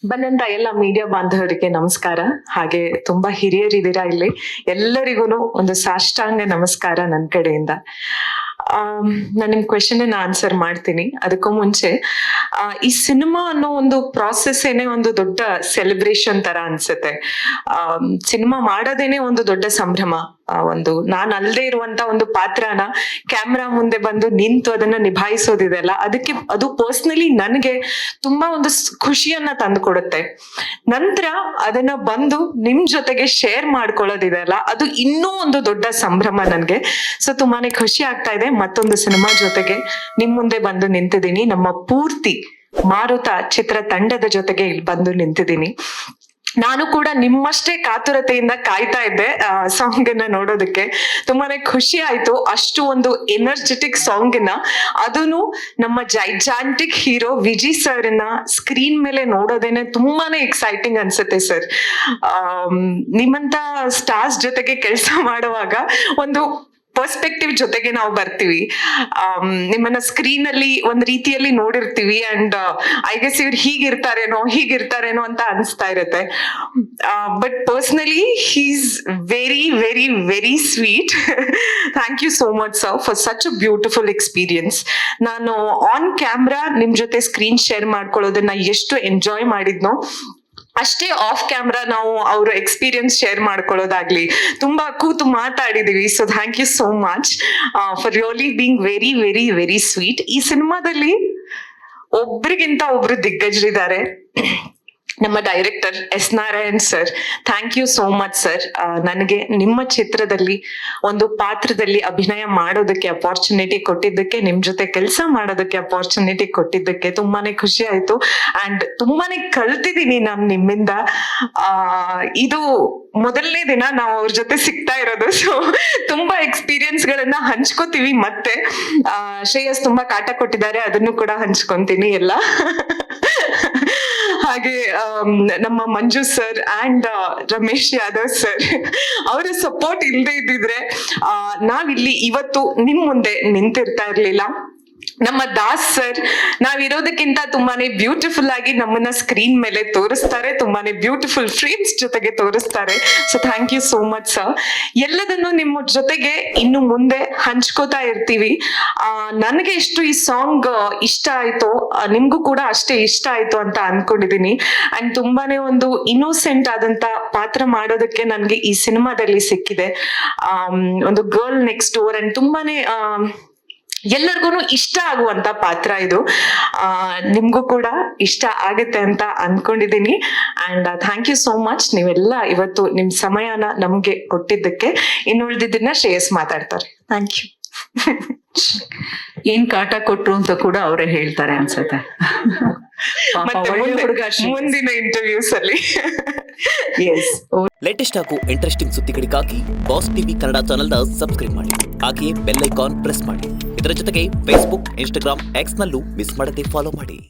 ಬಂದಂತ ಎಲ್ಲ ಮೀಡಿಯಾ ಬಾಂಧವರಿಗೆ ನಮಸ್ಕಾರ. ಹಾಗೆ ತುಂಬಾ ಹಿರಿಯರಿದ್ದೀರಾ ಇಲ್ಲಿ, ಎಲ್ಲರಿಗೂ ಒಂದು ಸಾಷ್ಟಾಂಗ ನಮಸ್ಕಾರ ನನ್ನ ಕಡೆಯಿಂದ. ನಾನು ನಿಮ್ ಕ್ವೆಶನ್ ಆನ್ಸರ್ ಮಾಡ್ತೀನಿ. ಅದಕ್ಕೂ ಮುಂಚೆ ಈ ಸಿನಿಮಾ ಅನ್ನೋ ಒಂದು ಪ್ರಾಸೆಸ್ ಏನೇ ಒಂದು ದೊಡ್ಡ ಸೆಲೆಬ್ರೇಷನ್ ತರ ಅನ್ಸುತ್ತೆ. ಸಿನಿಮಾ ಮಾಡೋದೇನೆ ಒಂದು ದೊಡ್ಡ ಸಂಭ್ರಮ. ಒಂದು ನಾನ್ ಅಲ್ದೇ ಇರುವಂತ ಒಂದು ಪಾತ್ರನ ಕ್ಯಾಮ್ರಾ ಮುಂದೆ ಬಂದು ನಿಂತು ಅದನ್ನ ನಿಭಾಯಿಸೋದಿದೆಲ್ಲ, ಅದಕ್ಕೆ ಅದು ಪರ್ಸನಲಿ ನನ್ಗೆ ತುಂಬಾ ಒಂದು ಖುಷಿಯನ್ನ ತಂದು ಕೊಡುತ್ತೆ. ನಂತರ ಅದನ್ನ ಬಂದು ನಿಮ್ ಜೊತೆಗೆ ಶೇರ್ ಮಾಡ್ಕೊಳ್ಳೋದಿದೆಲ್ಲ, ಅದು ಇನ್ನೂ ಒಂದು ದೊಡ್ಡ ಸಂಭ್ರಮ ನನ್ಗೆ. ಸೊ ತುಂಬಾನೇ ಖುಷಿ ಆಗ್ತಾ ಇದೆ. ಮತ್ತೊಂದು ಸಿನಿಮಾ ಜೊತೆಗೆ ನಿಮ್ ಮುಂದೆ ಬಂದು ನಿಂತಿದ್ದೀನಿ. ನಮ್ಮ ಪೂರ್ತಿ ಮಾರುತ ಚಿತ್ರ ತಂಡದ ಜೊತೆಗೆ ಇಲ್ಲಿ ಬಂದು ನಿಂತಿದ್ದೀನಿ. ನಾನು ಕೂಡ ನಿಮ್ಮಷ್ಟೇ ಕಾತುರತೆಯಿಂದ ಕಾಯ್ತಾ ಇದ್ದೆ ಸಾಂಗ್ ಅನ್ನ ನೋಡೋದಕ್ಕೆ. ತುಂಬಾನೇ ಖುಷಿ ಆಯ್ತು. ಅಷ್ಟು ಒಂದು ಎನರ್ಜೆಟಿಕ್ ಸಾಂಗ್ ನ, ಅದನ್ನು ನಮ್ಮ ಜೈಜಾಂಟಿಕ್ ಹೀರೋ ವಿಜಯ್ ಸರ್ ನ ಸ್ಕ್ರೀನ್ ಮೇಲೆ ನೋಡೋದೇನೆ ತುಂಬಾನೇ ಎಕ್ಸೈಟಿಂಗ್ ಅನ್ಸುತ್ತೆ ಸರ್. ನಿಮ್ಮಂತ ಸ್ಟಾರ್ಸ್ ಜೊತೆಗೆ ಕೆಲಸ ಮಾಡುವಾಗ ಒಂದು ಪರ್ಸ್ಪೆಕ್ಟಿವ್ ಜೊತೆಗೆ ನಾವು ಬರ್ತೀವಿ. ನಿಮ್ಮನ್ನ ಸ್ಕ್ರೀನ್ ಅಲ್ಲಿ ಒಂದ್ ರೀತಿಯಲ್ಲಿ ನೋಡಿರ್ತೀವಿ ಅಂಡ್ ಐ ಗೆಸ್ ಇವ್ರು ಹೀಗಿರ್ತಾರೇನೋ ಅಂತ ಅನ್ಸ್ತಾ ಇರತ್ತೆ. But personally he is very very very sweet. Thank you so much sir for such a beautiful experience. ನಾನು ಆನ್ ಕ್ಯಾಮ್ರಾ ನಿಮ್ ಜೊತೆ ಸ್ಕ್ರೀನ್ ಶೇರ್ ಮಾಡ್ಕೊಳ್ಳೋದನ್ನ ಎಷ್ಟು ಎಂಜಾಯ್ ಮಾಡಿದ್ನೋ, ಅಷ್ಟೇ ಆಫ್ ಕ್ಯಾಮ್ರಾ ನಾವು ಅವ್ರ ಎಕ್ಸ್ಪೀರಿಯನ್ಸ್ ಶೇರ್ ಮಾಡ್ಕೊಳ್ಳೋದಾಗ್ಲಿ ತುಂಬಾ ಕೂತು ಮಾತಾಡಿದೀವಿ. So thank you so much for really being very very very sweet. ಈ ಸಿನಿಮಾದಲ್ಲಿ ಒಬ್ರಿಗಿಂತ ಒಬ್ರು ದಿಗ್ಗಜರಿದ್ದಾರೆ. ನಮ್ಮ director S Narayan sir, thank you so much sir. ನನಗೆ ನಿಮ್ಮ ಚಿತ್ರದಲ್ಲಿ ಒಂದು ಪಾತ್ರದಲ್ಲಿ ಅಭಿನಯ ಮಾಡೋದಕ್ಕೆ ಅಪಾರ್ಚುನಿಟಿ ಕೊಟ್ಟಿದ್ದಕ್ಕೆ, ನಿಮ್ ಜೊತೆ ಕೆಲಸ ಮಾಡೋದಕ್ಕೆ ಅಪಾರ್ಚುನಿಟಿ ಕೊಟ್ಟಿದ್ದಕ್ಕೆ ತುಂಬಾನೇ ಖುಷಿ ಆಯ್ತು. ಅಂಡ್ ತುಂಬಾನೇ ಕಲ್ತಿದ್ದೀನಿ ನಾನು ನಿಮ್ಮಿಂದ. ಇದು ಮೊದಲನೇ ದಿನ ನಾವು ಅವ್ರ ಜೊತೆ ಸಿಗ್ತಾ ಇರೋದು. ಸೊ ತುಂಬಾ ಎಕ್ಸ್ಪೀರಿಯನ್ಸ್ ಗಳನ್ನ ಹಂಚ್ಕೋತೀವಿ. ಮತ್ತೆ ಶ್ರೇಯಸ್ ತುಂಬಾ ಕಾಟ ಕೊಟ್ಟಿದ್ದಾರೆ, ಅದನ್ನು ಕೂಡ ಹಂಚ್ಕೊಂತೀನಿ ಎಲ್ಲ. ಹಾಗೆ ನಮ್ಮ Manju sir and Ramesh Yadav sir, ಅವರ ಸಪೋರ್ಟ್ ಇಲ್ಲದೆ ಇದ್ದಿದ್ರೆ ನಾವಿಲ್ಲಿ ಇವತ್ತು ನಿಮ್ ಮುಂದೆ ನಿಂತಿರ್ತಾ ಇರ್ಲಿಲ್ಲ. ನಮ್ಮ ದಾಸ್ ಸರ್ ನಾವಿರೋದಕ್ಕಿಂತ ತುಂಬಾನೇ ಬ್ಯೂಟಿಫುಲ್ ಆಗಿ ನಮ್ಮನ್ನ ಸ್ಕ್ರೀನ್ ಮೇಲೆ ತೋರಿಸ್ತಾರೆ, ತುಂಬಾನೇ ಬ್ಯೂಟಿಫುಲ್ ಫ್ರೇಮ್ಸ್ ಜೊತೆಗೆ ತೋರಿಸ್ತಾರೆ. So thank you so much sir. ಎಲ್ಲದನ್ನು ನಿಮ್ಮ ಜೊತೆಗೆ ಇನ್ನು ಮುಂದೆ ಹಂಚ್ಕೋತಾ ಇರ್ತೀವಿ. ನನಗೆ ಎಷ್ಟು ಈ ಸಾಂಗ್ ಇಷ್ಟ ಆಯ್ತು, ನಿಮ್ಗೂ ಕೂಡ ಅಷ್ಟೇ ಇಷ್ಟ ಆಯ್ತು ಅಂತ ಅನ್ಕೊಂಡಿದೀನಿ. ಅಂಡ್ ತುಂಬಾನೇ ಒಂದು ಇನ್ನೋಸೆಂಟ್ ಆದಂತ ಪಾತ್ರ ಮಾಡೋದಕ್ಕೆ ನನ್ಗೆ ಈ ಸಿನಿಮಾದಲ್ಲಿ ಸಿಕ್ಕಿದೆ. ಒಂದು ಗರ್ಲ್ ನೆಕ್ಸ್ಟ್ ಡೋರ್ ಅಂಡ್ ತುಂಬಾನೇ ಎಲ್ಲರಿಗೂ ಇಷ್ಟ ಆಗುವಂತ ಪಾತ್ರ ಇದು. ನಿಮ್ಗೂ ಕೂಡ ಇಷ್ಟ ಆಗುತ್ತೆ ಅಂತ ಅನ್ಕೊಂಡಿದೀನಿ. And thank you so much. ನೀವೆಲ್ಲ ಇವತ್ತು ನಿಮ್ ಸಮಯನ ನಮ್ಗೆ ಕೊಟ್ಟಿದ್ದಕ್ಕೆ. ಇನ್ನುಳಿದಿದ್ದನ್ನ ಶ್ರೇಯಸ್ ಮಾತಾಡ್ತಾರೆ. Thank you. ಏನ್ ಕಾಟ ಕೊಟ್ರು ಅಂತ ಕೂಡ ಅವರೇ ಹೇಳ್ತಾರೆ ಅನ್ಸುತ್ತೆ. ಮುಂದಿನ ಇಂಟರ್ವ್ಯೂಸ್ ಅಲ್ಲಿ. ಲೇಟೆಸ್ಟ್ ಹಾಗೂ ಇಂಟ್ರೆಸ್ಟಿಂಗ್ ಸುದ್ದಿಗಳಿಗಾಗಿ ಬಾಸ್ ಟಿವಿ ಕನ್ನಡ ಚಾನೆಲ್ನ ಸಬ್ಸ್ಕ್ರೈಬ್ ಮಾಡಿ. ಹಾಗೆಯೇ ಬೆಲ್ ಐಕಾನ್ ಪ್ರೆಸ್ ಮಾಡಿ. ಇದರ ಜೊತೆಗೆ ಫೇಸ್ಬುಕ್, ಇನ್ಸ್ಟಾಗ್ರಾಮ್, ಎಕ್ಸ್ ನಲ್ಲೂ ಮಿಸ್ ಮಾಡದೆ ಫಾಲೋ ಮಾಡಿ.